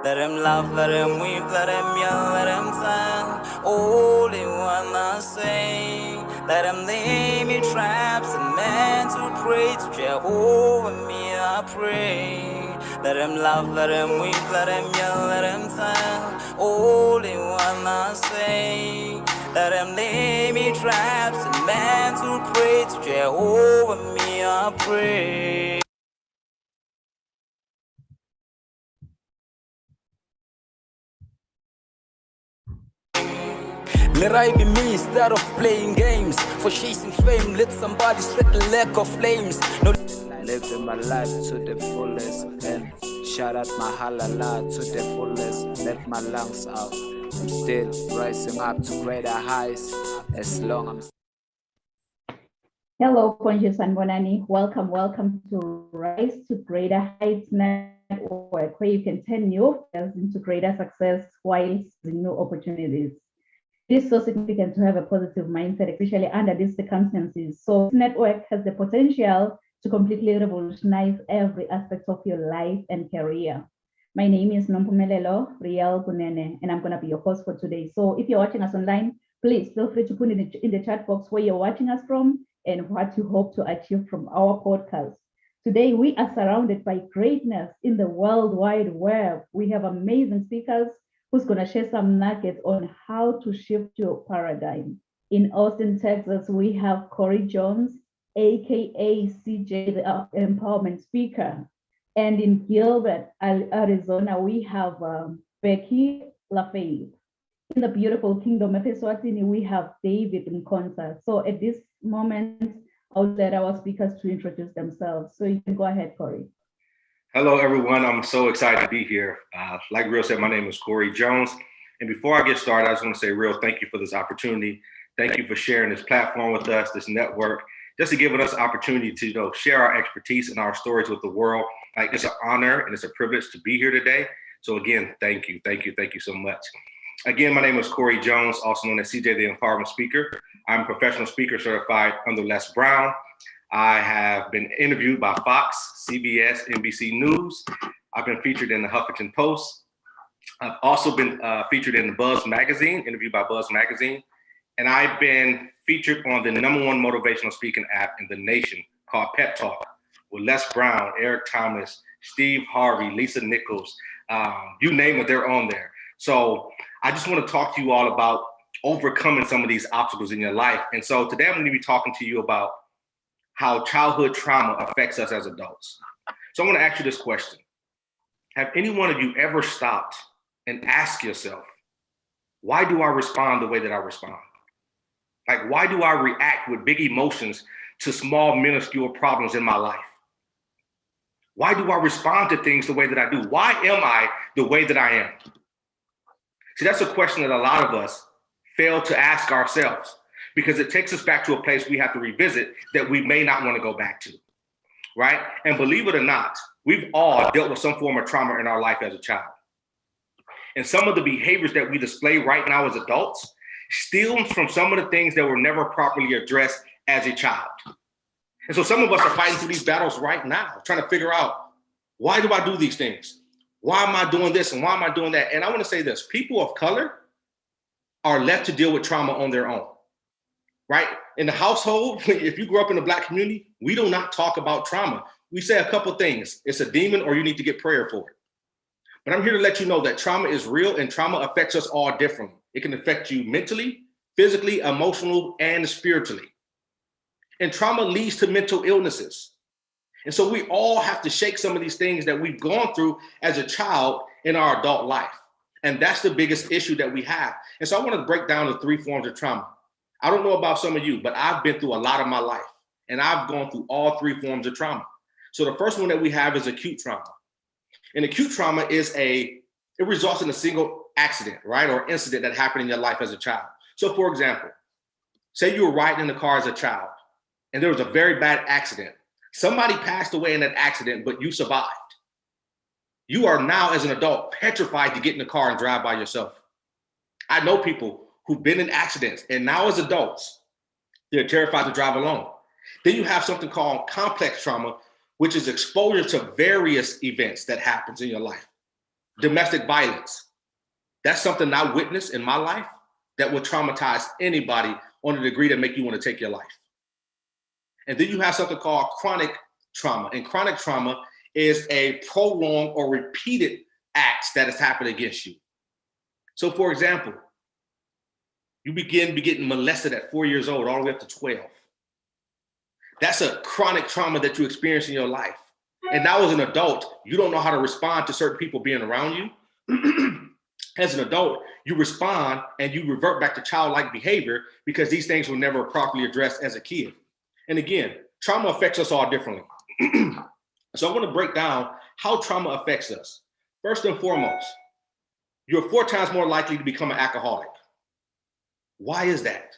Let him laugh, let him weep, let him yell, let him tell. Only one I say. Let him lay me traps and men to pray to Jehovah me I pray. Let him laugh, let him weep, let him yell, let him tell. Only one I say. Let him lay me traps and men to pray to Jehovah me I pray. Let I be me instead of playing games. For chasing fame, let somebody sweat the lack of flames. No, living my life to the fullest and shout out my halala to the fullest. Let my lungs out. I'm still rising up to greater heights as long as Hello, Conscious and Bonani. Welcome to Rise to Greater Heights Network, where you can turn your fears into greater success while seizing new opportunities. It is so significant to have a positive mindset, especially under these circumstances. So this network has the potential to completely revolutionize every aspect of your life and career. My name is Nompumelelo Riel Gunene, and I'm going to be your host for today. So if you're watching us online, please feel free to put in the chat box where you're watching us from and what you hope to achieve from our podcast. Today, we are surrounded by greatness in the World Wide Web. We have amazing speakers who's going to share some nuggets on how to shift your paradigm. In Austin, Texas, we have Corey Jones, aka CJ, the empowerment speaker. And in Gilbert, Arizona, we have Becky LaFave. In the beautiful kingdom of Eswatini, we have David Nkonsa. So at this moment, I'll let our speakers to introduce themselves. So you can go ahead, Corey. Hello, everyone. I'm so excited to be here. Like Real said, my name is Corey Jones. And before I get started, I just want to say, Real, thank you for this opportunity. Thank you for sharing this platform with us, this network, just to give us an opportunity to share our expertise and our stories with the world. Like, it's an honor and it's a privilege to be here today. So again, thank you so much. Again, my name is Corey Jones, also known as CJ, the Empowerment Speaker. I'm a professional speaker certified under Les Brown. I have been interviewed by Fox, CBS, NBC News. I've been featured in the Huffington Post. I've also been featured in the Buzz Magazine, interviewed by Buzz Magazine. And I've been featured on the #1 motivational speaking app in the nation called Pep Talk with Les Brown, Eric Thomas, Steve Harvey, Lisa Nichols, you name it, they're on there. So I just want to talk to you all about overcoming some of these obstacles in your life. And so today I'm going to be talking to you about how childhood trauma affects us as adults. So I want to ask you this question. Have any one of you ever stopped and asked yourself, why do I respond the way that I respond? Like, why do I react with big emotions to small, minuscule problems in my life? Why do I respond to things the way that I do? Why am I the way that I am? See, that's a question that a lot of us fail to ask ourselves, because it takes us back to a place we have to revisit that we may not want to go back to, right? And believe it or not, we've all dealt with some form of trauma in our life as a child. And some of the behaviors that we display right now as adults stems from some of the things that were never properly addressed as a child. And so some of us are fighting through these battles right now, trying to figure out, why do I do these things? Why am I doing this and why am I doing that? And I want to say this, people of color are left to deal with trauma on their own. Right? In the household, if you grew up in the Black community, we do not talk about trauma. We say a couple things. It's a demon or you need to get prayer for it. But I'm here to let you know that trauma is real and trauma affects us all differently. It can affect you mentally, physically, emotionally, and spiritually. And trauma leads to mental illnesses. And so we all have to shake some of these things that we've gone through as a child in our adult life. And that's the biggest issue that we have. And so I want to break down the 3 forms of trauma. I don't know about some of you, but I've been through a lot of my life and I've gone through all 3 forms of trauma. So the first one that we have is acute trauma. And acute trauma it results in a single accident, right? Or incident that happened in your life as a child. So for example, say you were riding in the car as a child and there was a very bad accident. Somebody passed away in that accident, but you survived. You are now as an adult petrified to get in the car and drive by yourself. I know people who've been in accidents and now as adults, they're terrified to drive alone. Then you have something called complex trauma, which is exposure to various events that happens in your life. domestic violence. That's something I witnessed in my life that would traumatize anybody on a degree that make you want to take your life. And then you have something called chronic trauma. And chronic trauma is a prolonged or repeated acts that has happened against you. So for example, you begin getting molested at 4 years old all the way up to 12. That's a chronic trauma that you experience in your life. And now as an adult, you don't know how to respond to certain people being around you. As an adult, you respond and you revert back to childlike behavior because these things were never properly addressed as a kid. And again, trauma affects us all differently. So I want to break down how trauma affects us. First and foremost, you're 4 times more likely to become an alcoholic. Why is that?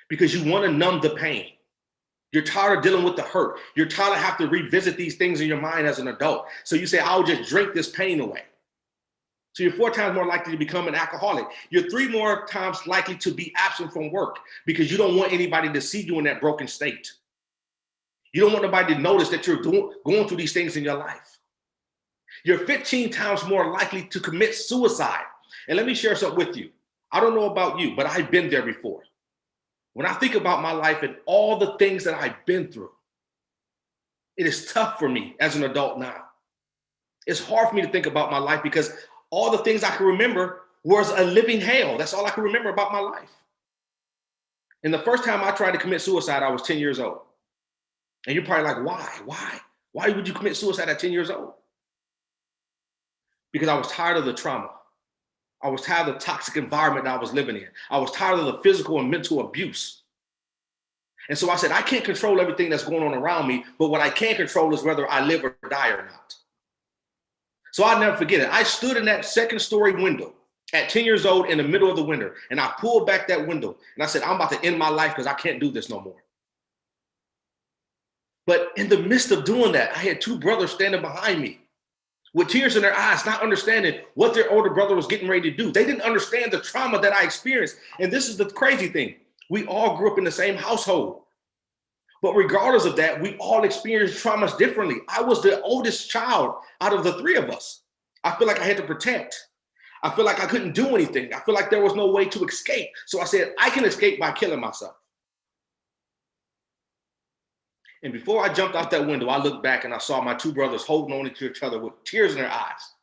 Because you want to numb the pain. You're tired of dealing with the hurt. You're tired of having to revisit these things in your mind as an adult. So you say, I'll just drink this pain away. So you're 4 times more likely to become an alcoholic. You're 3 more times likely to be absent from work because you don't want anybody to see you in that broken state. You don't want nobody to notice that you're going through these things in your life. You're 15 times more likely to commit suicide. And let me share something with you. I don't know about you, but I've been there before. When I think about my life and all the things that I've been through, it is tough for me as an adult now. It's hard for me to think about my life because all the things I can remember was a living hell. That's all I can remember about my life. And the first time I tried to commit suicide, I was 10 years old. And you're probably like, why? Why would you commit suicide at 10 years old? Because I was tired of the trauma. I was tired of the toxic environment that I was living in. I was tired of the physical and mental abuse. And so I said, I can't control everything that's going on around me, but what I can control is whether I live or die or not. So I'll never forget it. I stood in that 2nd story window at 10 years old in the middle of the winter, and I pulled back that window and I said, I'm about to end my life because I can't do this no more. But in the midst of doing that, I had 2 brothers standing behind me with tears in their eyes, not understanding what their older brother was getting ready to do. They didn't understand the trauma that I experienced. And this is the crazy thing. We all grew up in the same household. But regardless of that, we all experienced traumas differently. I was the oldest child out of the 3 of us. I feel like I had to protect. I feel like I couldn't do anything. I feel like there was no way to escape. So I said, I can escape by killing myself. And before I jumped out that window, I looked back and I saw my 2 brothers holding on to each other with tears in their eyes.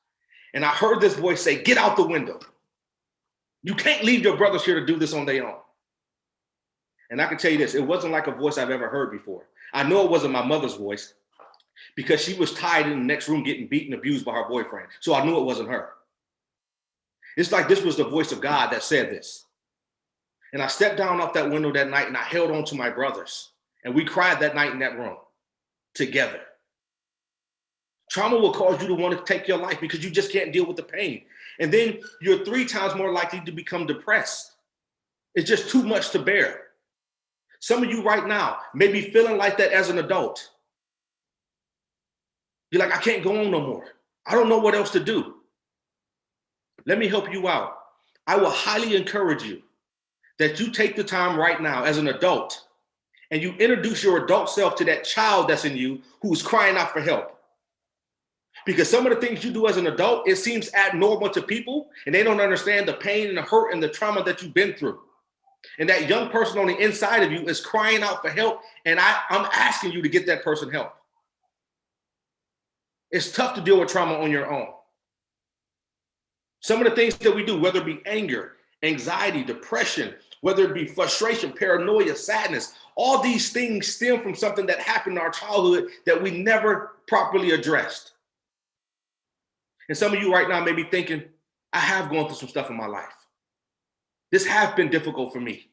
And I heard this voice say, get out the window. You can't leave your brothers here to do this on their own. And I can tell you this, it wasn't like a voice I've ever heard before. I know it wasn't my mother's voice because she was tied in the next room getting beaten, abused by her boyfriend. So I knew it wasn't her. It's like this was the voice of God that said this. And I stepped down off that window that night and I held on to my brothers. And we cried that night in that room together. Trauma will cause you to want to take your life because you just can't deal with the pain. And then you're 3 times more likely to become depressed. It's just too much to bear. Some of you right now may be feeling like that as an adult. You're like, I can't go on no more. I don't know what else to do. Let me help you out. I will highly encourage you that you take the time right now as an adult and you introduce your adult self to that child that's in you who's crying out for help. Because some of the things you do as an adult, it seems abnormal to people and they don't understand the pain and the hurt and the trauma that you've been through. And that young person on the inside of you is crying out for help. And I'm asking you to get that person help. It's tough to deal with trauma on your own. Some of the things that we do, whether it be anger, anxiety, depression, whether it be frustration, paranoia, sadness, all these things stem from something that happened in our childhood that we never properly addressed. And some of you right now may be thinking, I have gone through some stuff in my life. This has been difficult for me.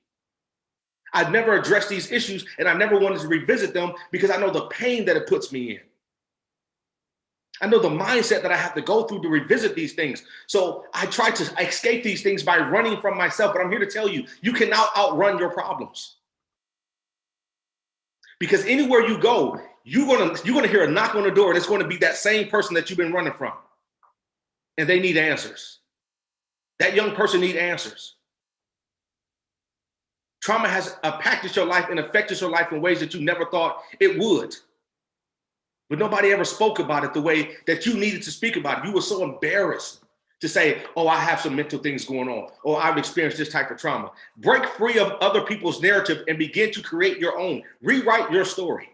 I've never addressed these issues and I never wanted to revisit them because I know the pain that it puts me in. I know the mindset that I have to go through to revisit these things. So I try to escape these things by running from myself. But I'm here to tell you, you cannot outrun your problems. Because anywhere you go, you're gonna hear a knock on the door and it's going to be that same person that you've been running from. And they need answers. That young person needs answers. Trauma has impacted your life and affected your life in ways that you never thought it would. But nobody ever spoke about it the way that you needed to speak about it. You were so embarrassed to say, oh, I have some mental things going on, or I've experienced this type of trauma. Break free of other people's narrative and begin to create your own. Rewrite your story.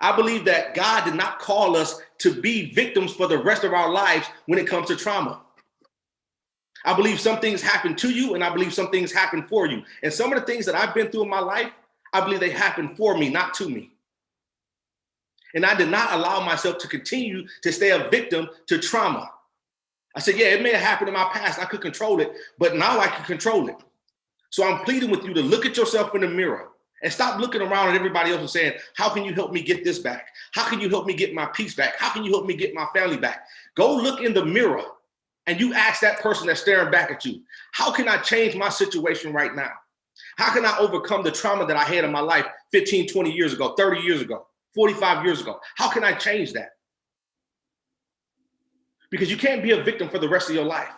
I believe that God did not call us to be victims for the rest of our lives when it comes to trauma. I believe some things happen to you, and I believe some things happen for you. And some of the things that I've been through in my life, I believe they happened for me, not to me. And I did not allow myself to continue to stay a victim to trauma. I said, yeah, it may have happened in my past. I could control it, but now I can control it. So I'm pleading with you to look at yourself in the mirror and stop looking around at everybody else and saying, how can you help me get this back? How can you help me get my peace back? How can you help me get my family back? Go look in the mirror and you ask that person that's staring back at you, how can I change my situation right now? How can I overcome the trauma that I had in my life 15, 20 years ago, 30 years ago, 45 years ago? How can I change that? Because you can't be a victim for the rest of your life.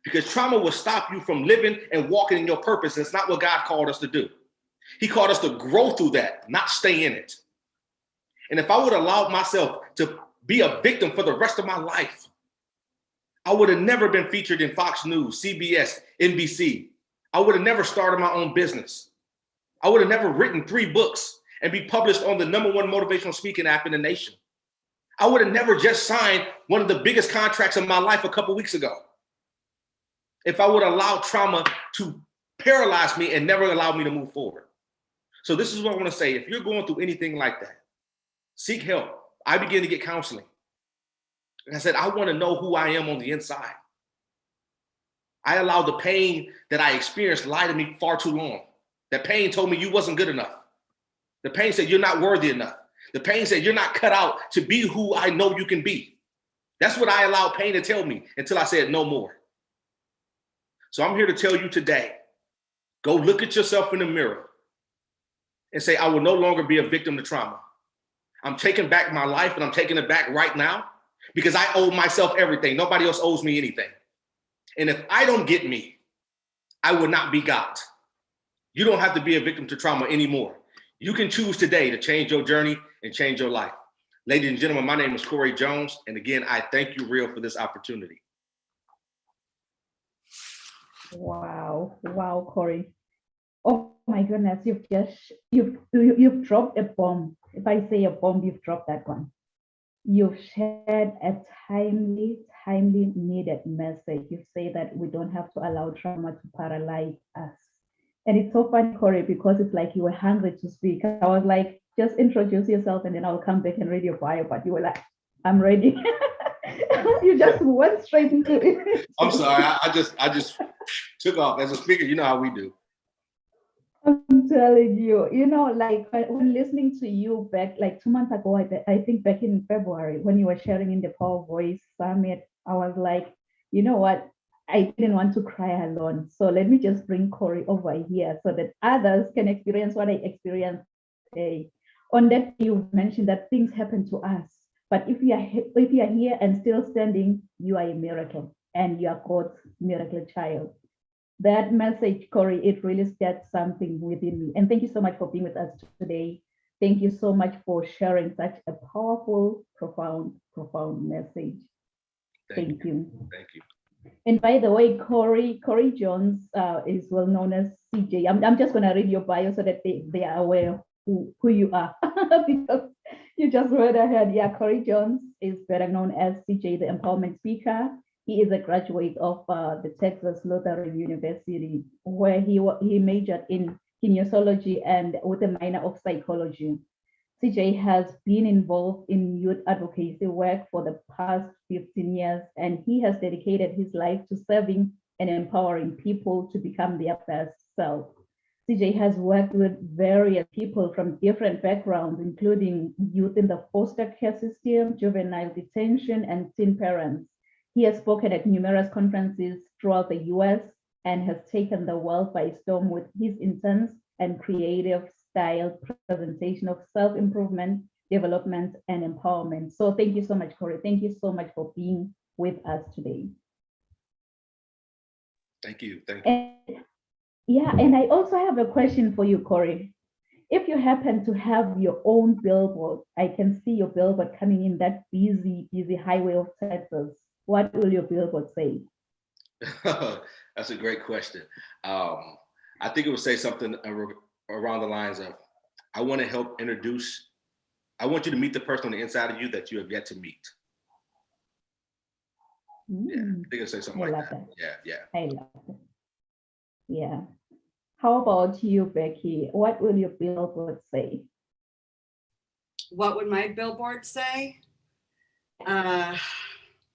Because trauma will stop you from living and walking in your purpose. It's not what God called us to do. He called us to grow through that, not stay in it. And if I would allow myself to be a victim for the rest of my life, I would have never been featured in Fox News, CBS, NBC. I would have never started my own business. I would have never written 3 books and be published on the #1 motivational speaking app in the nation. I would have never just signed one of the biggest contracts of my life a couple weeks ago if I would allow trauma to paralyze me and never allow me to move forward. So this is what I want to say. If you're going through anything like that, seek help. I began to get counseling. And I said, I want to know who I am on the inside. I allowed the pain that I experienced lie to me far too long. That pain told me you wasn't good enough. The pain said you're not worthy enough. The pain said you're not cut out to be who I know you can be. That's what I allowed pain to tell me until I said no more. So I'm here to tell you today, go look at yourself in the mirror and say, I will no longer be a victim to trauma. I'm taking back my life, and I'm taking it back right now because I owe myself everything. Nobody else owes me anything. And if I don't get me, I will not be God. You don't have to be a victim to trauma anymore. You can choose today to change your journey and change your life. Ladies and gentlemen, my name is Corey Jones. And again, I thank you, Real, for this opportunity. Wow, wow, Corey. Oh my goodness, you've dropped a bomb. If I say a bomb, you've dropped that one. You've shared a timely needed message. You say that we don't have to allow trauma to paralyze us. And it's so funny, Corey, because it's like you were hungry to speak. I was like, just introduce yourself and then I'll come back and read your bio, but you were like, I'm ready. You just went straight into it. I'm sorry, I just took off. As a speaker, you know how we do. I'm telling you, like when listening to you back like 2 months ago, I think back in February, when you were sharing in the Power Voice Summit, I was like, you know what? I didn't want to cry alone. So let me just bring Corey over here so that others can experience what I experienced today. On that, you mentioned that things happen to us. But if you are here and still standing, you are a miracle and you are God's miracle child. That message, Corey, it really stirred something within me. And thank you so much for being with us today. Thank you so much for sharing such a powerful, profound message. Thank you. Thank you. And by the way, Corey Jones is well known as CJ. I'm just going to read your bio so that they are aware who you are because you just read ahead. Yeah, Corey Jones is better known as CJ, the empowerment speaker. He is a graduate of the Texas Lutheran University, where he majored in kinesiology and with a minor of psychology. CJ has been involved in youth advocacy work for the past 15 years, and he has dedicated his life to serving and empowering people to become their best self. CJ has worked with various people from different backgrounds, including youth in the foster care system, juvenile detention, and teen parents. He has spoken at numerous conferences throughout the US and has taken the world by storm with his intense and creative style presentation of self-improvement, development, and empowerment. So thank you so much, Corey. Thank you so much for being with us today. Thank you. And I also have a question for you, Corey. If you happen to have your own billboard, I can see your billboard coming in that busy highway of Texas. What will your billboard say? That's a great question. I think it would say something around the lines of, I want to help introduce, I want you to meet the person on the inside of you that you have yet to meet. Yeah, I think it'll say something like that. Yeah. I love it. Yeah. How about you, Becky? What will your billboard say? What would my billboard say?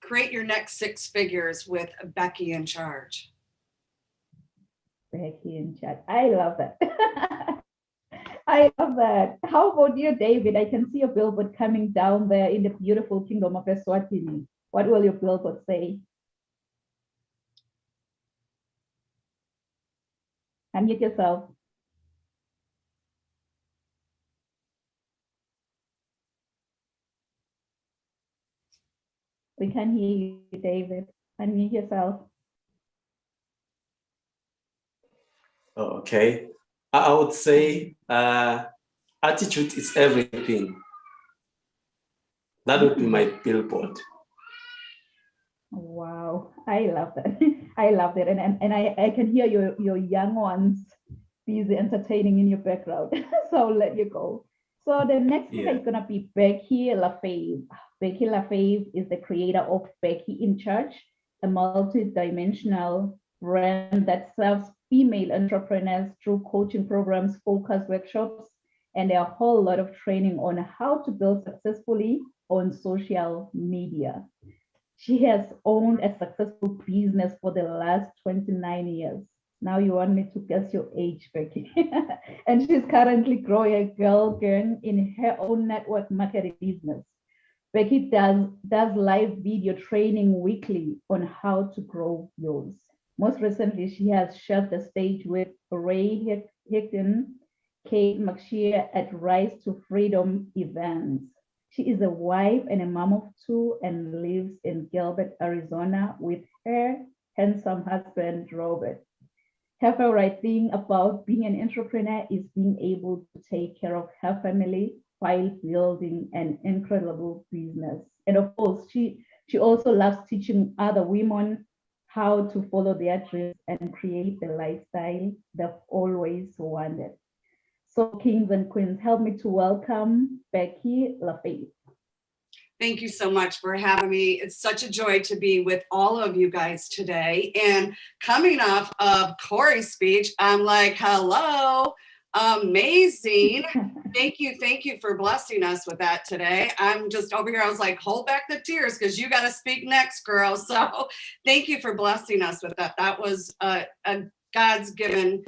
Create your next 6 figures with Becky in charge. Becky in chat. I love that. I love that. How about you, David? I can see your billboard coming down there in the beautiful kingdom of Eswatini. What will your billboard say? Unmute yourself. We can hear you, David. Unmute yourself. Okay. I would say attitude is everything. That would be my billboard. Wow, I love that. I love it. And I can hear your young ones busy entertaining in your background. So I'll let you go. So the next speaker is gonna be Becky LaFave. Becky LaFave is the creator of Becky in Church, a multi-dimensional brand that serves female entrepreneurs through coaching programs, focus workshops, and a whole lot of training on how to build successfully on social media. She has owned a successful business for the last 29 years. Now you want me to guess your age, Becky. And she's currently growing a girl gang in her own network marketing business. Becky does live video training weekly on how to grow yours. Most recently, she has shared the stage with Ray Hickton, Kate McShear at Rise to Freedom events. She is a wife and a mom of 2 and lives in Gilbert, Arizona with her handsome husband, Robert. Her favorite thing about being an entrepreneur is being able to take care of her family while building an incredible business. And of course, she also loves teaching other women how to follow their dreams and create the lifestyle they've always wanted. So kings and queens, help me to welcome Becky LaFave. Thank you so much for having me. It's such a joy to be with all of you guys today. And coming off of Corey's speech, I'm like, hello, amazing. Thank you for blessing us with that today. I'm just over here, I was like, hold back the tears because you got to speak next, girl. So thank you for blessing us with that. That was a God's given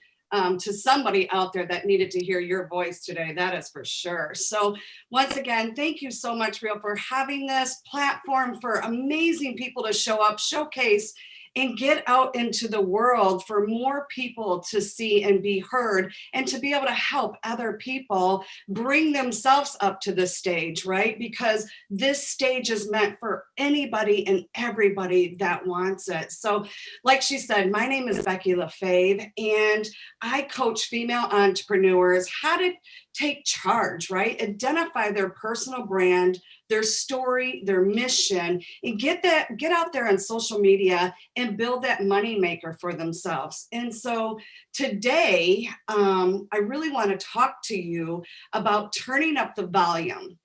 to somebody out there that needed to hear your voice today. That is for sure. So once again, thank you so much, Real, for having this platform for amazing people to show up, showcase, and get out into the world for more people to see and be heard and to be able to help other people bring themselves up to the stage, right? Because this stage is meant for anybody and everybody that wants it. So like she said, my name is Becky LaFave, and I coach female entrepreneurs how to take charge, right? Identify their personal brand, their story, their mission, and get out there on social media and build that money maker for themselves. And so today, I really want to talk to you about turning up the volume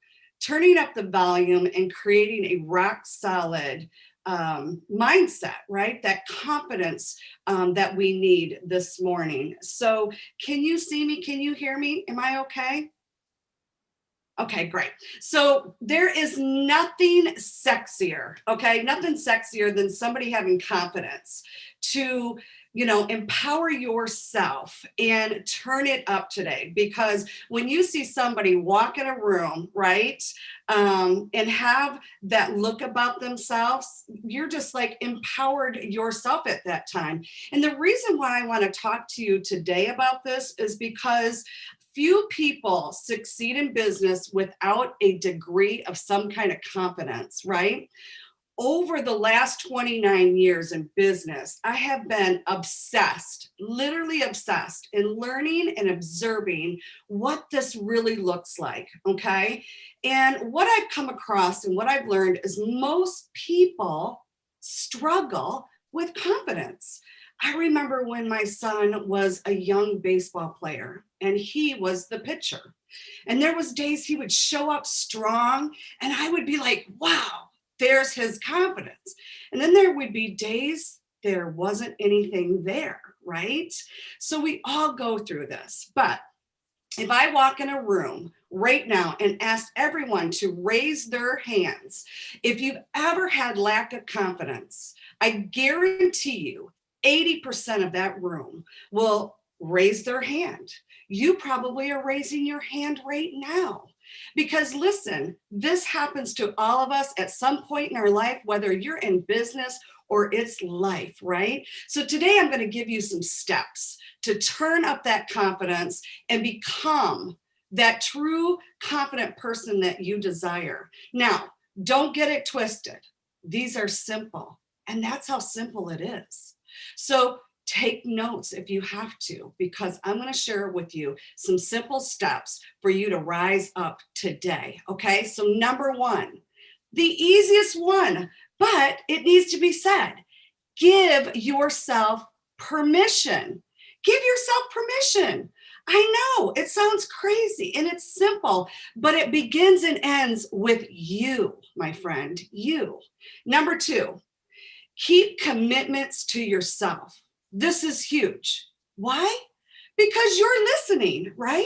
and creating a rock solid mindset, right? That confidence that we need this morning. So can you see me? Can you hear me? Am I okay? Okay, great. So there is nothing sexier, okay? Nothing sexier than somebody having confidence to, empower yourself and turn it up today. Because when you see somebody walk in a room, right, and have that look about themselves, you're just like empowered yourself at that time. And the reason why I want to talk to you today about this is because few people succeed in business without a degree of some kind of confidence, right? Over the last 29 years in business, I have been obsessed, literally obsessed in learning and observing what this really looks like, okay? And what I've come across and what I've learned is most people struggle with confidence. I remember when my son was a young baseball player and he was the pitcher. And there was days he would show up strong and I would be like, wow, there's his confidence. And then there would be days there wasn't anything there, right? So we all go through this. But if I walk in a room right now and ask everyone to raise their hands, if you've ever had lack of confidence, I guarantee you 80% of that room will raise their hand. You probably are raising your hand right now. Because listen, this happens to all of us at some point in our life, whether you're in business or it's life, right? So today I'm going to give you some steps to turn up that confidence and become that true confident person that you desire. Now, don't get it twisted. These are simple, and that's how simple it is. So take notes if you have to, because I'm going to share with you some simple steps for you to rise up today. Okay, so number one, the easiest one, but it needs to be said. Give yourself permission. Give yourself permission. I know it sounds crazy and it's simple, but it begins and ends with you, my friend, you. Number two, keep commitments to yourself. This is huge. Why? Because you're listening, right?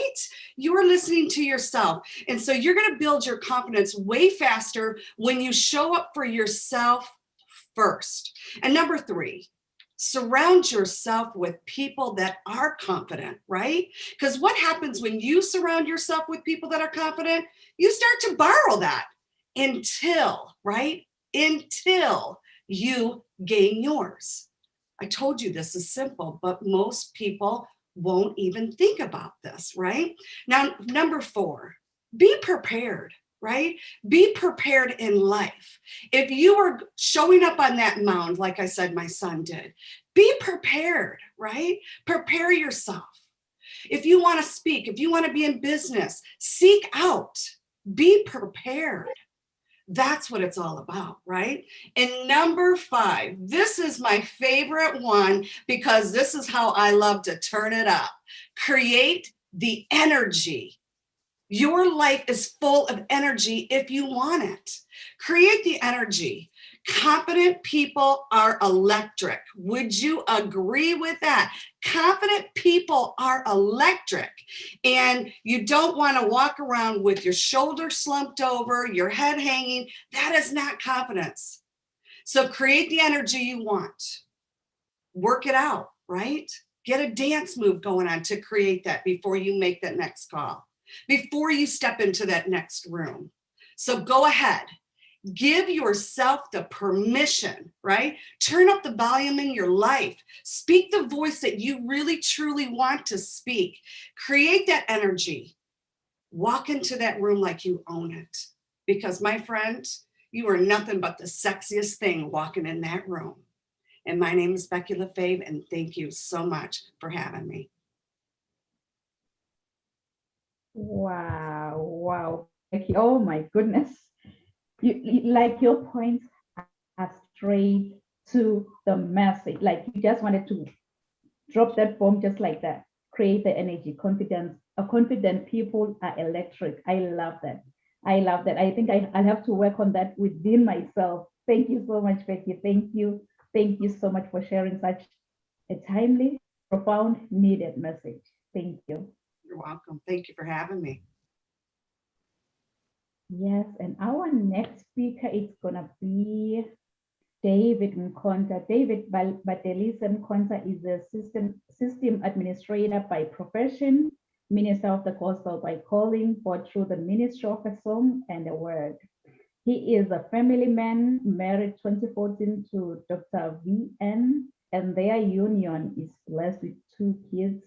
You're listening to yourself. And so you're going to build your confidence way faster when you show up for yourself first. And number three, surround yourself with people that are confident, right? Because what happens when you surround yourself with people that are confident? You start to borrow that until, right? Until you gain yours. I told you this is simple, but most people won't even think about this, right? Now, number four, be prepared, right? Be prepared in life. If you are showing up on that mound, like I said, my son did, be prepared, right? Prepare yourself. If you want to speak, if you want to be in business, seek out, be prepared. That's what it's all about, right? And number five, this is my favorite one because this is how I love to turn it up. Create the energy. Your life is full of energy if you want it. Create the energy. Confident people are electric. Would you agree with that? Confident people are electric. And you don't want to walk around with your shoulders slumped over, your head hanging. That is not confidence. So create the energy you want. Work it out, right? Get a dance move going on to create that before you make that next call, before you step into that next room. So go ahead. Give yourself the permission, right? Turn up the volume in your life. Speak the voice that you really, truly want to speak. Create that energy. Walk into that room like you own it. Because, my friend, you are nothing but the sexiest thing walking in that room. And my name is Becky LaFave, and thank you so much for having me. Wow, wow. Becky, oh my goodness. Like your points are straight to the message. Like you just wanted to drop that bomb just like that. Create the energy, confidence. Confident people are electric. I love that. I love that. I think I'll have to work on that within myself. Thank you so much, Becky. Thank you. Thank you so much for sharing such a timely, profound, needed message. Thank you. You're welcome. Thank you for having me. Yes, and our next speaker is gonna be David Mkonta. David Batelisa Mkonta is a system administrator by profession, minister of the gospel by calling, but through the ministry of a song and a word. He is a family man, married 2014 to Dr. VN, and their union is blessed with two kids,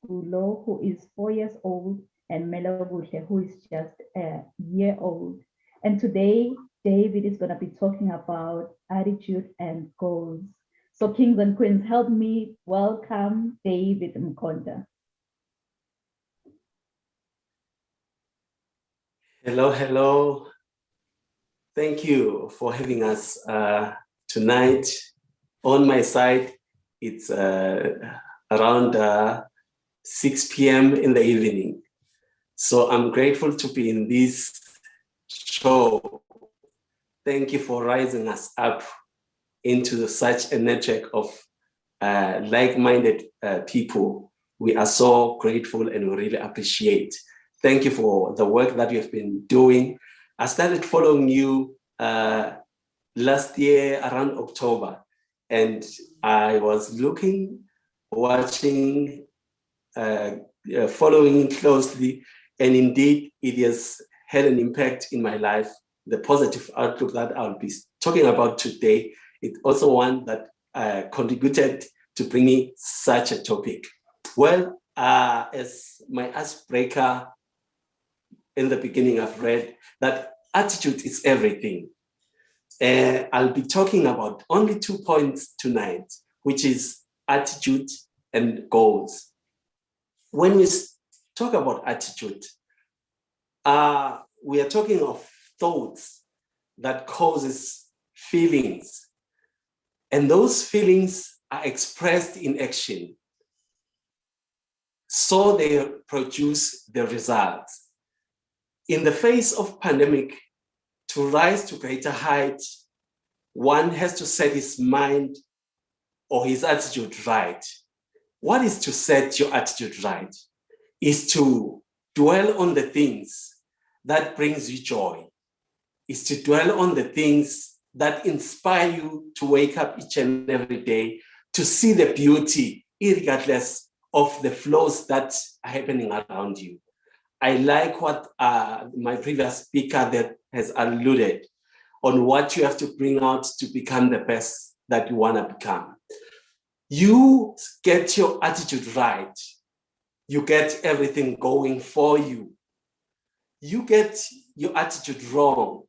Ulo, who is 4 years old, and Melobushe, who is just a year old. And today, David is going to be talking about attitude and goals. So kings and queens, help me welcome David Mkonta. Hello, hello. Thank you for having us tonight. On my side, it's around 6 p.m. in the evening. So I'm grateful to be in this show. Thank you for rising us up into such a network of like-minded people. We are so grateful and we really appreciate. Thank you for the work that you've been doing. I started following you last year around October, and I was watching, following closely, and indeed it has had an impact in my life. The positive outlook that I'll be talking about today, it's also one that contributed to bringing such a topic. Well, as my icebreaker in the beginning, I've read that attitude is everything. I'll be talking about only 2 points tonight, which is attitude and goals. When we talk about attitude, we are talking of thoughts that causes feelings, and those feelings are expressed in action. So they produce the results. In the face of pandemic, to rise to greater heights, one has to set his mind or his attitude right. What is to set your attitude right? Is to dwell on the things that brings you joy. Is to dwell on the things that inspire you to wake up each and every day, to see the beauty, regardless of the flaws that are happening around you. I like what my previous speaker that has alluded on what you have to bring out to become the best that you want to become. You get your attitude right, you get everything going for you. You get your attitude wrong,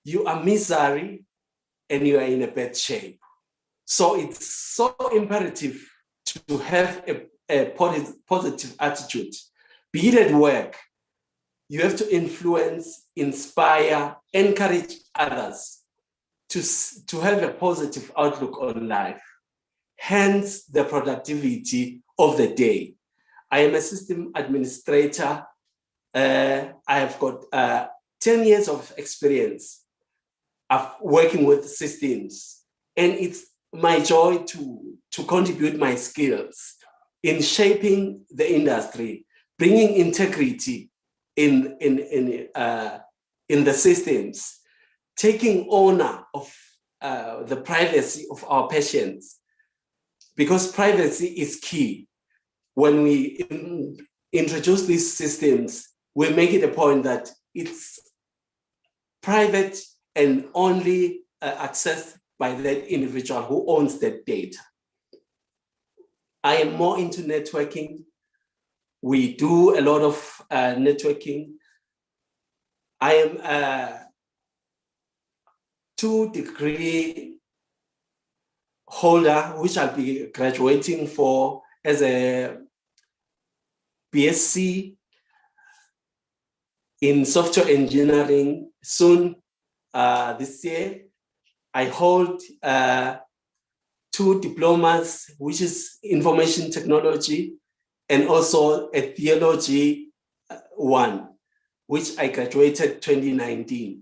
you are misery and you are in a bad shape. So it's so imperative to have a positive attitude. Be it at work, you have to influence, inspire, encourage others to have a positive outlook on life. Hence the productivity of the day. I am a system administrator. I have got 10 years of experience of working with systems, and it's my joy to contribute my skills in shaping the industry, bringing integrity in the systems, taking honor of the privacy of our patients, because privacy is key. When we introduce these systems, we make it a point that it's private and only accessed by that individual who owns that data. I am more into networking. We do a lot of networking. I am a 2-degree holder, which I'll be graduating for as a BSc in software engineering soon this year. I hold 2 diplomas, which is information technology, and also a theology one, which I graduated 2019.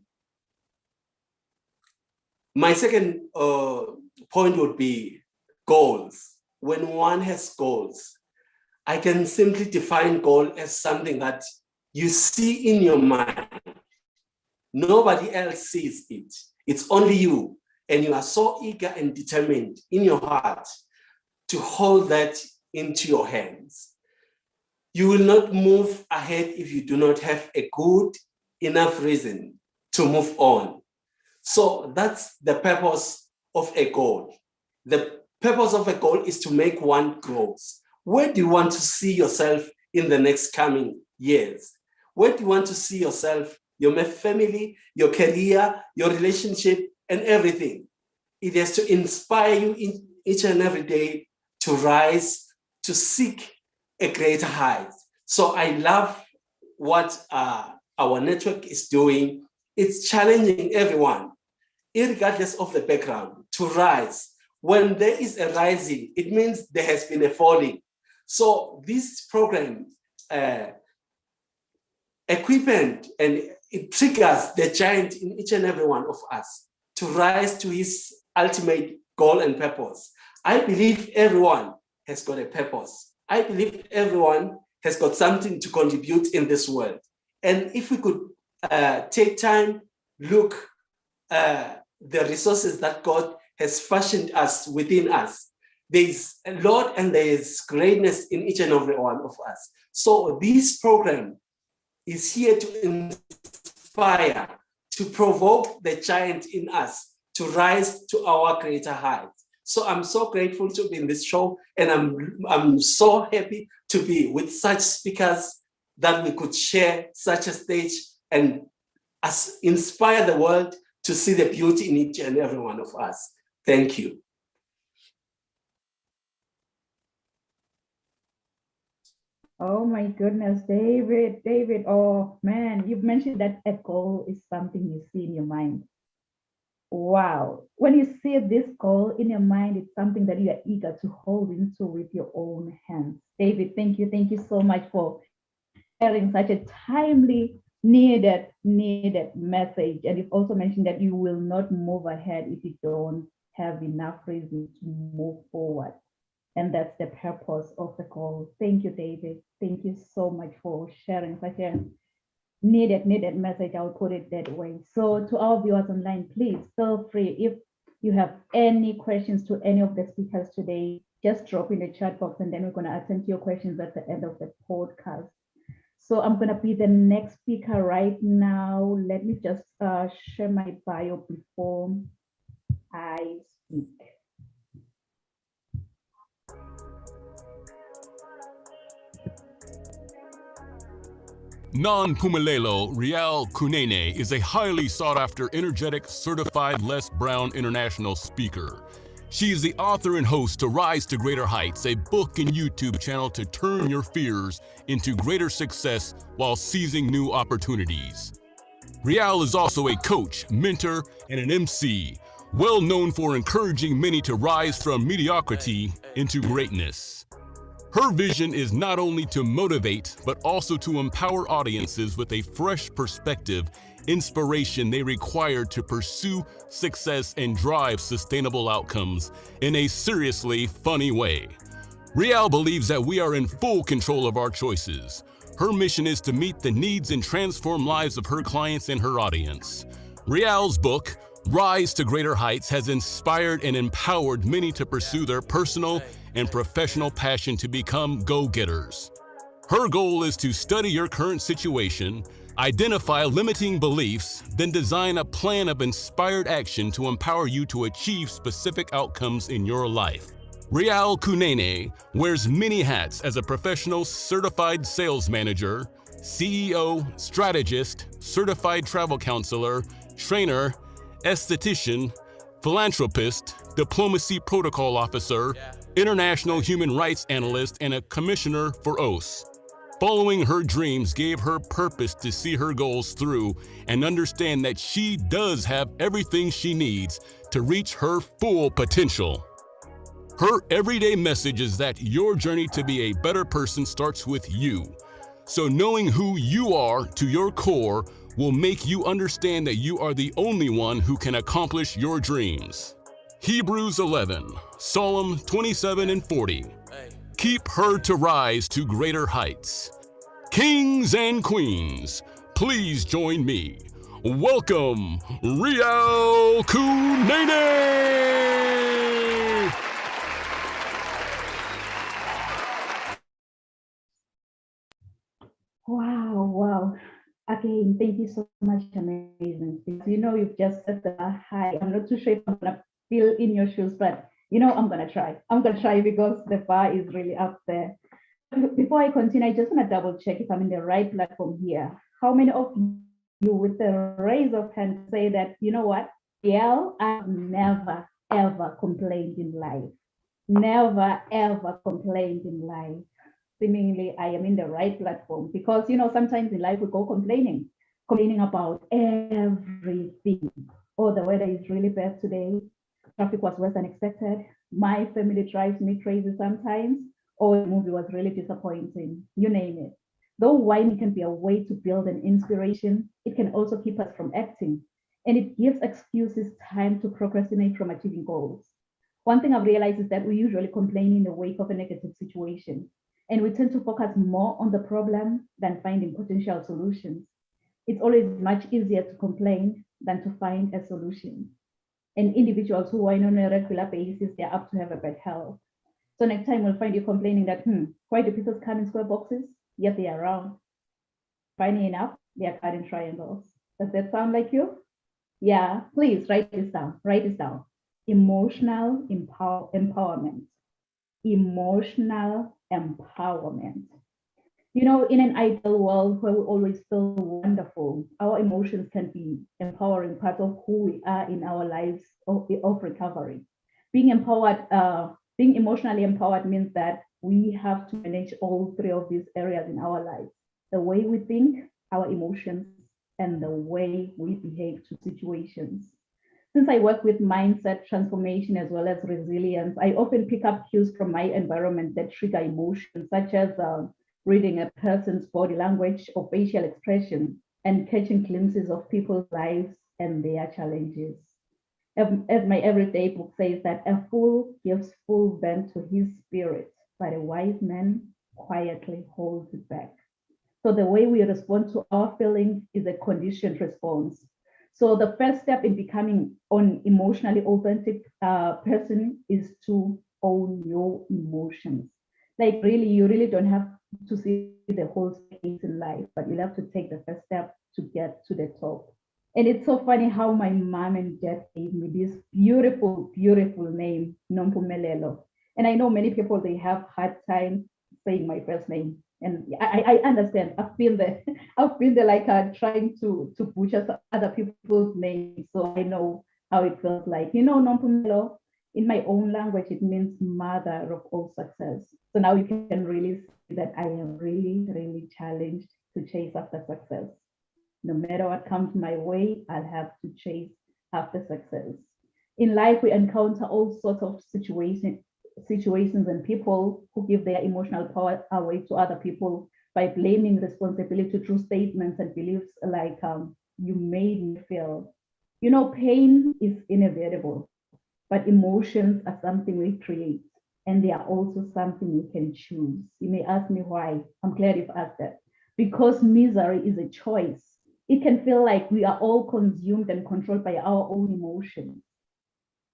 My second point would be goals. When one has goals, I can simply define goal as something that you see in your mind. Nobody else sees it. It's only you. And you are so eager and determined in your heart to hold that into your hands. You will not move ahead if you do not have a good enough reason to move on. So that's the purpose of a goal. The purpose of a goal is to make one grow. Where do you want to see yourself in the next coming years? Where do you want to see yourself, your family, your career, your relationship, and everything? It has to inspire you in each and every day to rise, to seek a greater height. So I love what our network is doing. It's challenging everyone. irregardless of the background, to rise. When there is a rising, it means there has been a falling. So this program equipment and it triggers the giant in each and every one of us to rise to his ultimate goal and purpose. I believe everyone has got a purpose. I believe everyone has got something to contribute in this world. And if we could take time, look the resources that God has fashioned us within us, there's a lot and there's greatness in each and every one of us. So this program is here to inspire, to provoke the giant in us to rise to our greater heights. So I'm so grateful to be in this show, and I'm so happy to be with such speakers that we could share such a stage and inspire the world to see the beauty in each and every one of us. Thank you. Oh my goodness, David, oh man, you've mentioned that a goal is something you see in your mind. Wow. When you see this goal in your mind, it's something that you are eager to hold into with your own hands. David, thank you. Thank you so much for sharing such a timely, needed message. And you've also mentioned that you will not move ahead if you don't have enough reason to move forward. And that's the purpose of the goal. Thank you, David. Thank you so much for sharing such a needed message. I'll put it that way. So to our viewers online, please feel free. If you have any questions to any of the speakers today, just drop in the chat box and then we're going to attend to your questions at the end of the podcast. So I'm going to be the next speaker right now. Let me just share my bio before I speak. Non-Pumelelo Rial Kunene is a highly sought-after, energetic, certified Les Brown international speaker. She is the author and host to Rise to Greater Heights, a book and YouTube channel to turn your fears into greater success while seizing new opportunities. Rial is also a coach, mentor, and an MC, well known for encouraging many to rise from mediocrity into greatness. Her vision is not only to motivate, but also to empower audiences with a fresh perspective, inspiration they require to pursue success and drive sustainable outcomes in a seriously funny way. Rial believes that we are in full control of our choices. Her mission is to meet the needs and transform lives of her clients and her audience. Rial's book, Rise to Greater Heights, has inspired and empowered many to pursue their personal and professional passion to become go-getters. Her goal is to study your current situation, identify limiting beliefs, then design a plan of inspired action to empower you to achieve specific outcomes in your life. Rial Kunene wears many hats as a professional certified sales manager, CEO, strategist, certified travel counselor, trainer, esthetician, philanthropist, diplomacy protocol officer, international human rights analyst, and a commissioner for OAS. Following her dreams gave her purpose to see her goals through and understand that she does have everything she needs to reach her full potential. Her everyday message is that your journey to be a better person starts with you. So knowing who you are to your core will make you understand that you are the only one who can accomplish your dreams. Hebrews 11, Psalm 27 and 40. Keep her to rise to greater heights. Kings and queens, please join me. Welcome, Rial Kunene! Wow. Again, thank you so much. Amazing. You know, you've just said the high. I'm not too sure if I'm going to feel in your shoes, but you know, I'm going to try. Because the bar is really up there. Before I continue, I just want to double check if I'm in the right platform here. How many of you with the raise of hand say that, you know what, I've never, ever complained in life. Never, ever complained in life. Seemingly, I am in the right platform because, you know, sometimes in life we go complaining about everything. oh, the weather is really bad today. Traffic was worse than expected. My family drives me crazy sometimes. Or the movie was really disappointing. You name it. Though whining can be a way to build an inspiration, it can also keep us from acting. And it gives excuses time to procrastinate from achieving goals. One thing I've realized is that we usually complain in the wake of a negative situation, and we tend to focus more on the problem than finding potential solutions. It's always much easier to complain than to find a solution. And individuals who whine on a regular basis, they're up to have a bad health. So next time we'll find you complaining that, why do pizzas come in square boxes? Yet they are round. Funny enough, they are cut in triangles. Does that sound like you? Yeah, please write this down. Write this down. Emotional empowerment. Emotional empowerment. You know, in an ideal world where we always feel wonderful, our emotions can be empowering part of who we are in our lives of recovery. Being empowered, being emotionally empowered means that we have to manage all three of these areas in our lives: the way we think, our emotions, and the way we behave to situations. Since I work with mindset transformation as well as resilience, I often pick up cues from my environment that trigger emotions, such as reading a person's body language or facial expression and catching glimpses of people's lives and their challenges. As my everyday book says, that a fool gives full vent to his spirit, but a wise man quietly holds it back. So the way we respond to our feelings is a conditioned response. So the first step in becoming an emotionally authentic person is to own your emotions. Like really, you really don't have to see the whole space in life, but you'll have to take the first step to get to the top. And it's so funny how my mom and dad gave me this beautiful, beautiful name, Nompumelelo. And I know many people, they have hard time saying my first name. And I understand. I've been there. I've been there, like trying to butcher other people's names. So I know how it feels like. You know, Nompumelo, in my own language, it means mother of all success. So now you can really see that I am really, really challenged to chase after success. No matter what comes my way, I'll have to chase after success. In life, we encounter all sorts of situations and people who give their emotional power away to other people by blaming responsibility through statements and beliefs like, you made me feel. You know, pain is inevitable, but emotions are something we create, and they are also something we can choose. You may ask me why. I'm glad you've asked that. Because misery is a choice. It can feel like we are all consumed and controlled by our own emotions.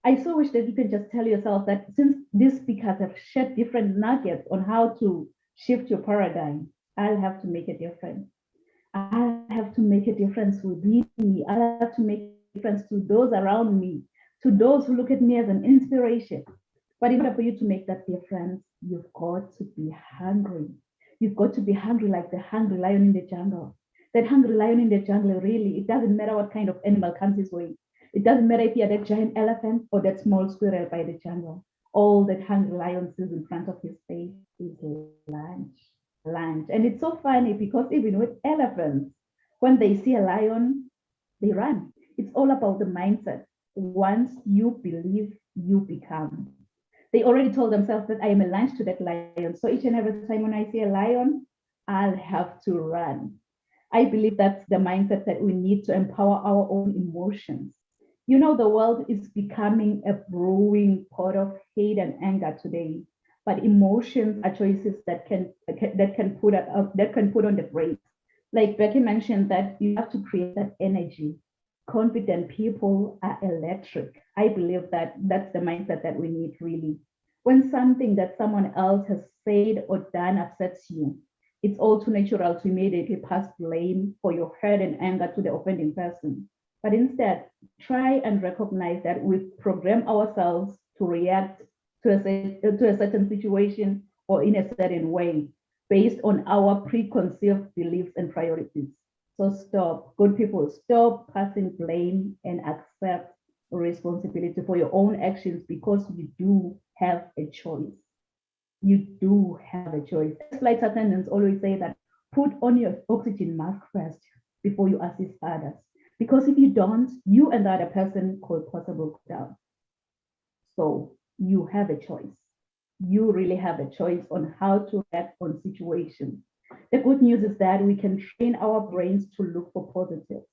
I so wish that you can just tell yourself that since these speakers have shared different nuggets on how to shift your paradigm, I'll have to make a difference. I'll have to make a difference within me. I'll have to make a difference to those around me, to those who look at me as an inspiration. But in order for you to make that difference, you've got to be hungry. You've got to be hungry like the hungry lion in the jungle. That hungry lion in the jungle, really, it doesn't matter what kind of animal comes his way. It doesn't matter if you're that giant elephant or that small squirrel by the jungle. All that hungry lion sees in front of his face is lunch. Lunch. And it's so funny because even with elephants, when they see a lion, they run. It's all about the mindset. Once you believe, you become. They already told themselves that I am a lunch to that lion. So each and every time when I see a lion, I'll have to run. I believe that's the mindset that we need to empower our own emotions. You know, the world is becoming a brewing pot of hate and anger today, but emotions are choices that can put on the brakes. Like Becky mentioned, that you have to create that energy. Confident people are electric. I believe that that's the mindset that we need really. When something that someone else has said or done upsets you, it's all too natural to immediately pass blame for your hurt and anger to the offending person. But instead, try and recognize that we program ourselves to react to a certain situation or in a certain way based on our preconceived beliefs and priorities. So stop, good people, stop passing blame and accept responsibility for your own actions because you do have a choice. You do have a choice. Flight attendants always say that put on your oxygen mask first before you assist others. Because if you don't, you and the other person could possibly go down. So you have a choice. You really have a choice on how to react on situations. The good news is that we can train our brains to look for positives.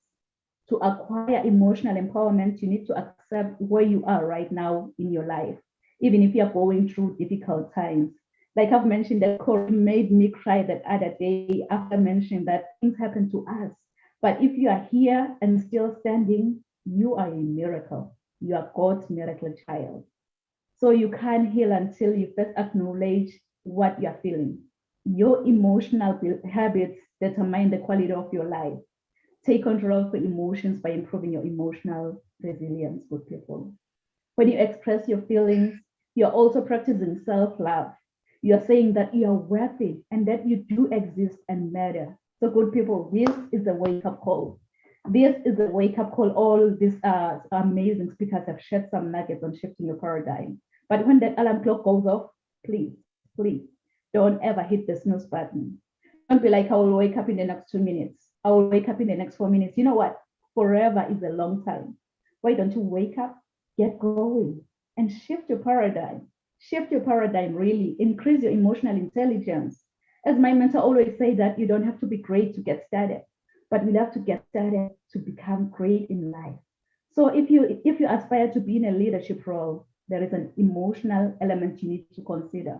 To acquire emotional empowerment, you need to accept where you are right now in your life, even if you're going through difficult times. Like I've mentioned, that Corey made me cry that other day after mentioning that things happen to us. But if you are here and still standing, you are a miracle. You are God's miracle child. So you can't heal until you first acknowledge what you're feeling. Your emotional habits determine the quality of your life. Take control of your emotions by improving your emotional resilience, good people. When you express your feelings, you're also practicing self-love. You're saying that you are worthy and that you do exist and matter. So good people, this is a wake-up call. This is a wake-up call. All these amazing speakers have shared some nuggets on shifting your paradigm. But when that alarm clock goes off, please, please don't ever hit the snooze button. Don't be like, I will wake up in the next 2 minutes. I will wake up in the next 4 minutes. You know what? Forever is a long time. Why don't you wake up, get going, and shift your paradigm? Shift your paradigm, really. Increase your emotional intelligence. As my mentor always say, that you don't have to be great to get started, but you have to get started to become great in life. So if you aspire to be in a leadership role, there is an emotional element you need to consider.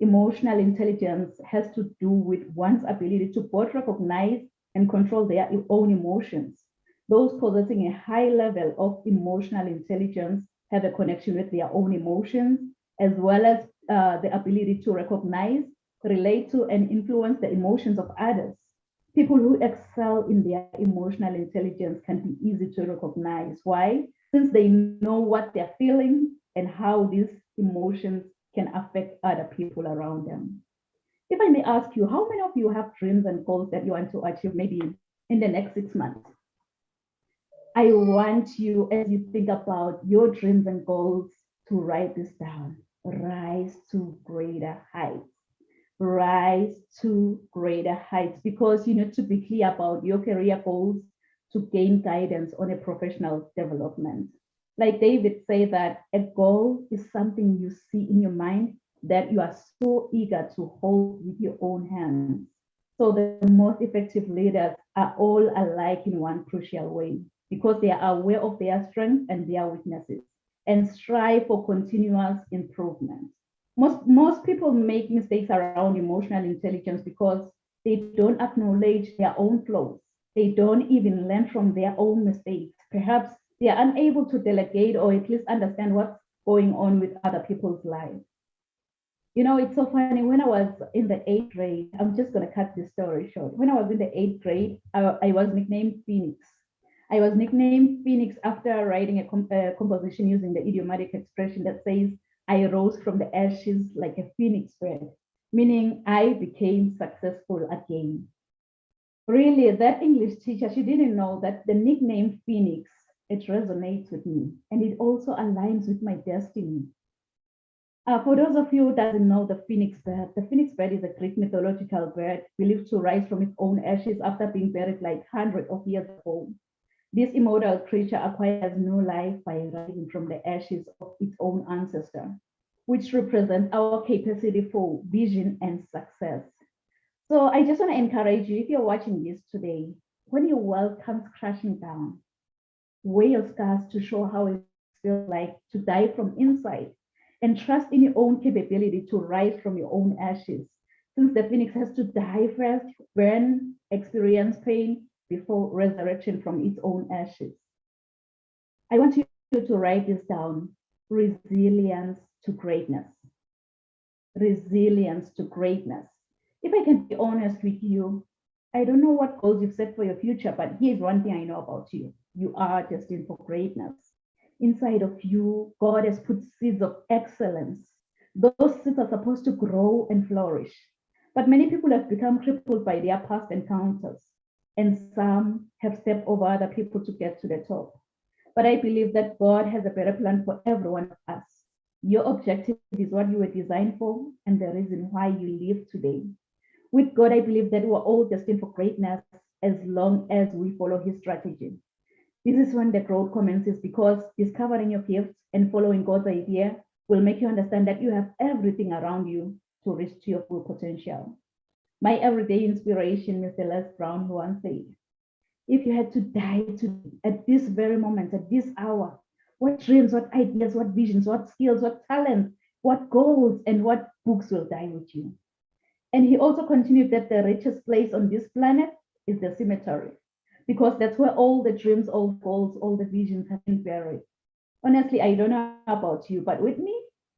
Emotional intelligence has to do with one's ability to both recognize and control their own emotions. Those possessing a high level of emotional intelligence have a connection with their own emotions, as well as the ability to recognize, relate to, and influence the emotions of others. People who excel in their emotional intelligence can be easy to recognize. Why? Since they know what they're feeling and how these emotions can affect other people around them. If I may ask you, how many of you have dreams and goals that you want to achieve maybe in the next 6 months? I want you, as you think about your dreams and goals, to write this down. Rise to greater heights. Rise to greater heights, because you need to be clear about your career goals to gain guidance on a professional development. Like David said, that a goal is something you see in your mind that you are so eager to hold with your own hands. So the most effective leaders are all alike in one crucial way, because they are aware of their strengths and their weaknesses and strive for continuous improvement. Most people make mistakes around emotional intelligence because they don't acknowledge their own flaws. They don't even learn from their own mistakes. Perhaps they are unable to delegate or at least understand what's going on with other people's lives. You know, it's so funny. When I was in the 8th grade, I'm just going to cut this story short. When I was in the 8th grade, I was nicknamed Phoenix. I was nicknamed Phoenix after writing a composition using the idiomatic expression that says, I rose from the ashes like a phoenix bird, meaning I became successful again. Really, that English teacher, she didn't know that the nickname Phoenix, it resonates with me, and it also aligns with my destiny. For those of you who doesn't know the phoenix bird is a Greek mythological bird believed to rise from its own ashes after being buried like hundreds of years ago. This immortal creature acquires new life by rising from the ashes of its own ancestor, which represents our capacity for vision and success. So I just want to encourage you, if you're watching this today, when your world comes crashing down, wear your scars to show how it feels like to die from inside, and trust in your own capability to rise from your own ashes. Since the phoenix has to die first, burn, experience pain, before resurrection from its own ashes. I want you to write this down. Resilience to greatness. Resilience to greatness. If I can be honest with you, I don't know what goals you've set for your future, but here's one thing I know about you. You are destined for greatness. Inside of you, God has put seeds of excellence. Those seeds are supposed to grow and flourish. But many people have become crippled by their past encounters, and some have stepped over other people to get to the top. But I believe that God has a better plan for every one of us. Your objective is what you were designed for and the reason why you live today. With God, I believe that we're all destined for greatness as long as we follow his strategy. This is when the growth commences, because discovering your gifts and following God's idea will make you understand that you have everything around you to reach to your full potential. My everyday inspiration, Mr. Les Brown, who once said, if you had to die at this very moment, at this hour, what dreams, what ideas, what visions, what skills, what talents, what goals, and what books will die with you? And he also continued that the richest place on this planet is the cemetery, because that's where all the dreams, all the goals, all the visions have been buried. Honestly, I don't know about you, but with me,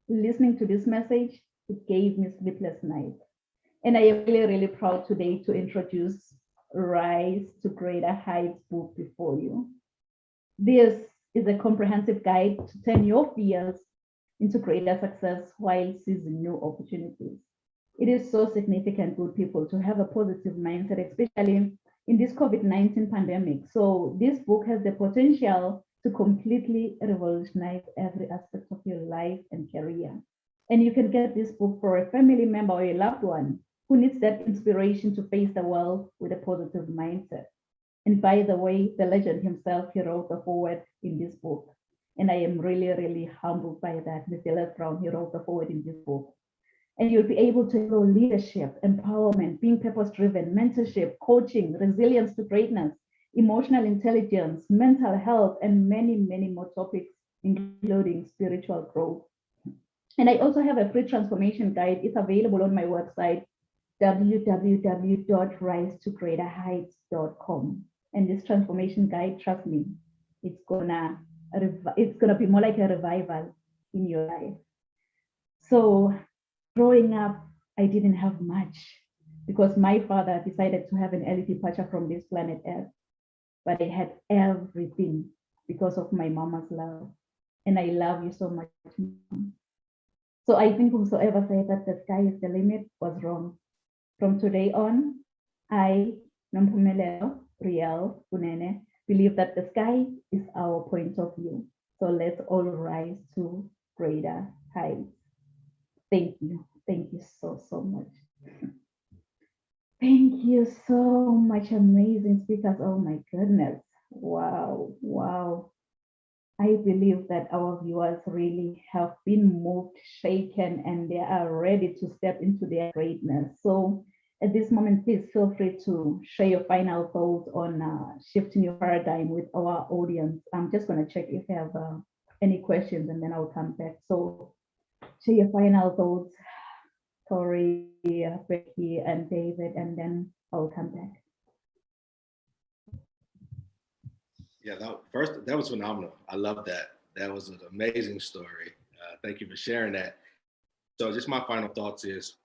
listening to this message, it gave me sleepless nights. And I am really, really proud today to introduce Rise to Greater Heights book before you. This is a comprehensive guide to turn your fears into greater success while seizing new opportunities. It is so significant, good people, to have a positive mindset, especially in this COVID-19 pandemic. So this book has the potential to completely revolutionize every aspect of your life and career. And you can get this book for a family member or a loved one who needs that inspiration to face the world with a positive mindset. And by the way, the legend himself, he wrote the foreword in this book. And I am really, really humbled by that. Mr. Les Brown, he wrote the foreword in this book. And you'll be able to grow leadership, empowerment, being purpose-driven, mentorship, coaching, resilience to greatness, emotional intelligence, mental health, and many, many more topics, including spiritual growth. And I also have a free transformation guide. It's available on my website, www.risetogreaterheights.com. And this transformation guide, trust me, it's gonna be more like a revival in your life. So growing up, I didn't have much because my father decided to have an early departure from this planet Earth. But I had everything because of my mama's love. And I love you so much, Mom. So I think whosoever said that the sky is the limit was wrong. From today on, I, Nompumelelo Riel Kunene, believe that the sky is our point of view. So let's all rise to greater heights. Thank you. Thank you so, so much. Thank you so much, amazing speakers. Oh my goodness. Wow, wow. I believe that our viewers really have been moved, shaken, and they are ready to step into their greatness. So at this moment, please feel free to share your final thoughts on shifting your paradigm with our audience. I'm just going to check if you have any questions, and then I'll come back. So share your final thoughts, Corey, Becky, and David, and then I'll come back. Yeah, that was phenomenal. I love that. That was an amazing story. Thank you for sharing that. So just my final thoughts is,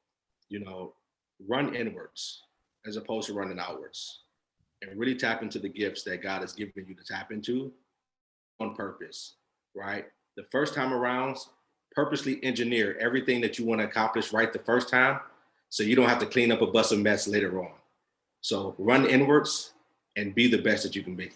run inwards as opposed to running outwards, and really tap into the gifts that God has given you to tap into on purpose, right? The first time around, purposely engineer everything that you want to accomplish right the first time, so you don't have to clean up a bus of mess later on. So run inwards and be the best that you can be.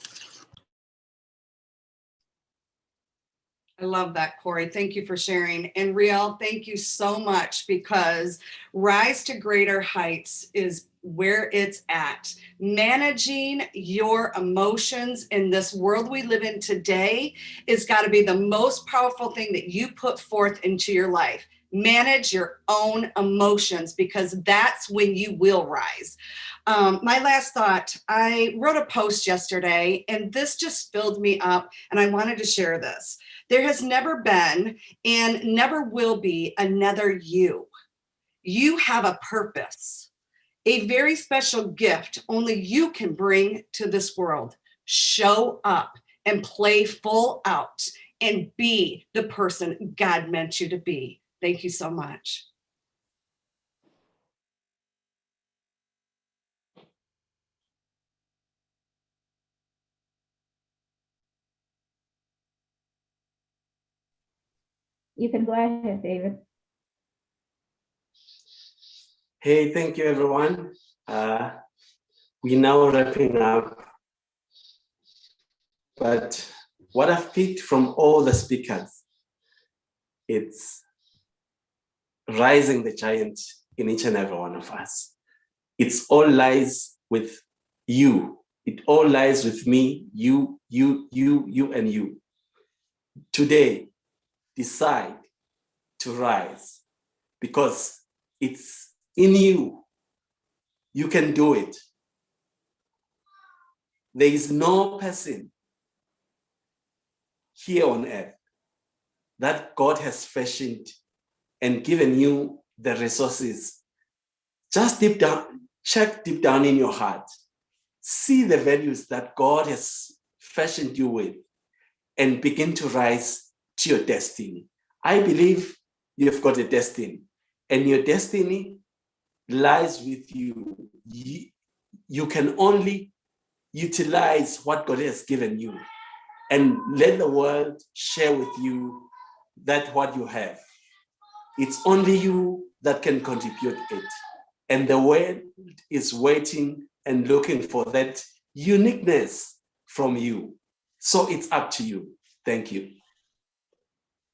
I love that, Corey. Thank you for sharing. And Riel, thank you so much, because Rise to Greater Heights is where it's at. Managing your emotions in this world we live in today is got to be the most powerful thing that you put forth into your life. Manage your own emotions, because that's when you will rise. My last thought, I wrote a post yesterday, and this just filled me up, and I wanted to share this. There has never been and never will be another you. You have a purpose, a very special gift only you can bring to this world. Show up and play full out and be the person God meant you to be. Thank you so much. You can go ahead, David. Hey, thank you, everyone. We're now wrapping up. But what I've picked from all the speakers, it's rising the giant in each and every one of us. It's all lies with you It all lies with me, you, and you. Today, decide to rise because it's in you. You can do it. There is no person here on earth that God has fashioned and given you the resources. Just deep down, check deep down in your heart. See the values that God has fashioned you with and begin to rise to your destiny. I believe you've got a destiny and your destiny lies with you. You can only utilize what God has given you and let the world share with you that what you have. It's only you that can contribute it. And the world is waiting and looking for that uniqueness from you. So it's up to you. Thank you.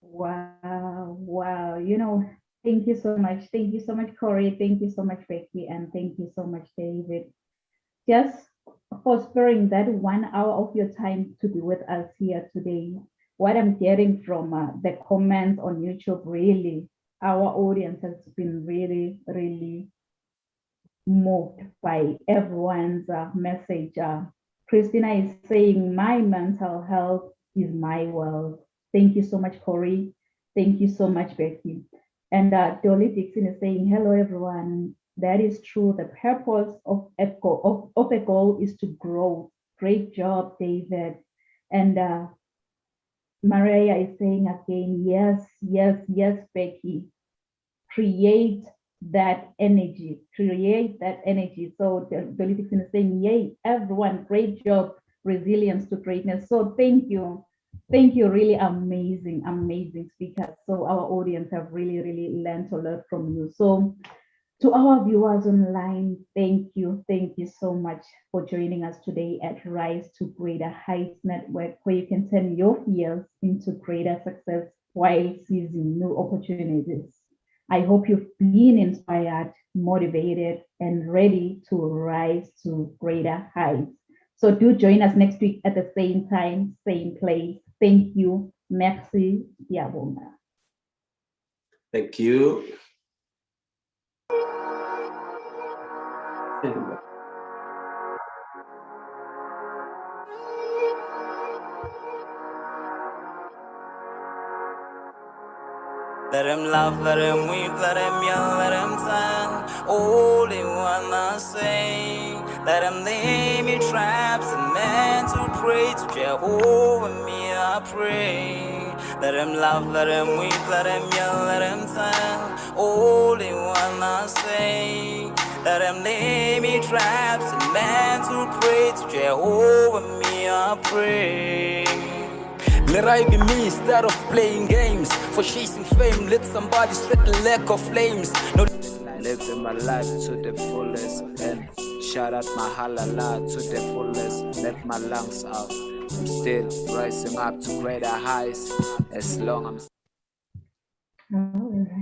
Wow. Thank you so much. Thank you so much, Corey. Thank you so much, Becky. And thank you so much, David. Just for sparing that 1 hour of your time to be with us here today. What I'm hearing from the comments on YouTube, really, our audience has been really, really moved by everyone's message. Christina is saying, my mental health is my world. Thank you so much, Corey. Thank you so much, Becky. And Dolly Dixon is saying, hello, everyone. That is true. The purpose of a goal is to grow. Great job, David. And Maria is saying again, yes, Becky. Create that energy. So Dolly Dixon is saying, yay, everyone, great job, resilience to greatness. So thank you, really amazing speakers. So our audience have really learned a lot from you. So to our viewers online, thank you so much for joining us today at Rise to Greater Heights Network, where you can turn your fears into greater success while seizing new opportunities. I hope you've been inspired, motivated, and ready to rise to greater heights. So do join us next week at the same time, same place. Thank you. Merci. Diabona. Thank you. Let him laugh, let him weep, let him yell, let him sing. Only one must say. Let him lay me traps and men to pray to Jehovah, me I pray. Let him laugh, let him weep, let him yell, let him sing. Only one must say. Let him lay me traps and men to pray to Jehovah, me I pray. Let I be me instead of playing games. For chasing fame, let somebody sweat the lack of flames. No, Living my life to the fullest and shout out my halala to the fullest. Let my lungs out. I'm still rising up to greater heights as long as